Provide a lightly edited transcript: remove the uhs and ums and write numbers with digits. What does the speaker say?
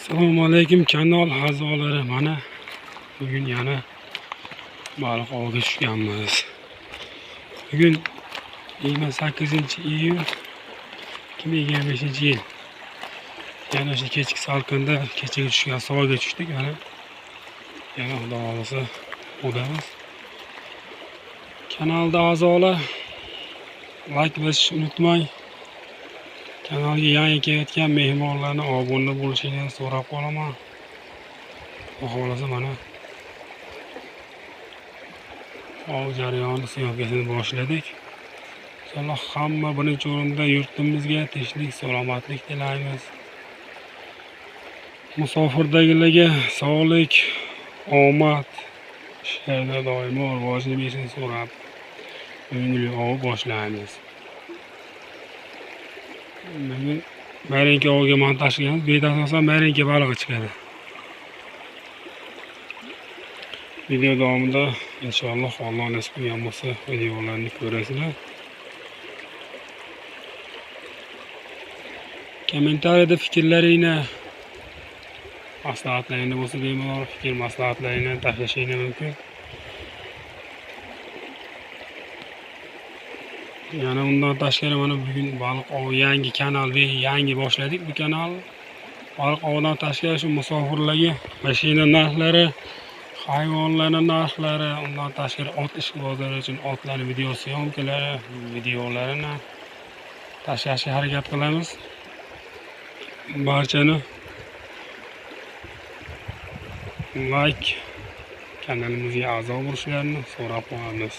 Assalomu alaykum kanal a'zolari. Mana bugun yana baliq ovga tushganmiz. Bugun 28-iyun 2025-yil. Yana o'sha kechki salqinda kechaga tushgan soyga tushdik. Yana xudo xolasa o'damiz. Kanalda a'zolar like bosishni unutmang. Kanalga yangi kelayotgan mehmonlarni obuna bo'lishingizni so'rab qolaman. Xohlasa mana ov jarayoni syomkasini boshladik. Inshaalloh hamma birinchi o'rinda yurtimizga tinchlik, salomatlik tilaymiz. Musofirdagilarga sog'lik, omad, ishlarda doimo rivojini berishini so'rab bugungi ov boshlaymiz. Bugun marinka ovga montaj qilganmiz. Bu yerda asosan marinka balig'i chiqadi. Video davomida inshaalloh Alloh nasib qilgan bo'lsa videolarni ko'rasizlar. Kommentariyada fikrlaringni, maslahatlaringni bo'lsa bemalol fikr maslahatlaringni tashlashingiz mumkin. Yana undan tashqari mana bugun baliq ov yangi kanal ve yangi boshladik bu kanal. Baliq ovdan tashqari shu musofirlarga mashina narxlari, hayvonlarning narxlari, undan tashqari ot ishqibozlari uchun otlarning video syomkalari, videolarini tashlashga harakat qilamiz. Barchani like, kanalimizga a'zo bo'lishlarini so'rab qolamiz.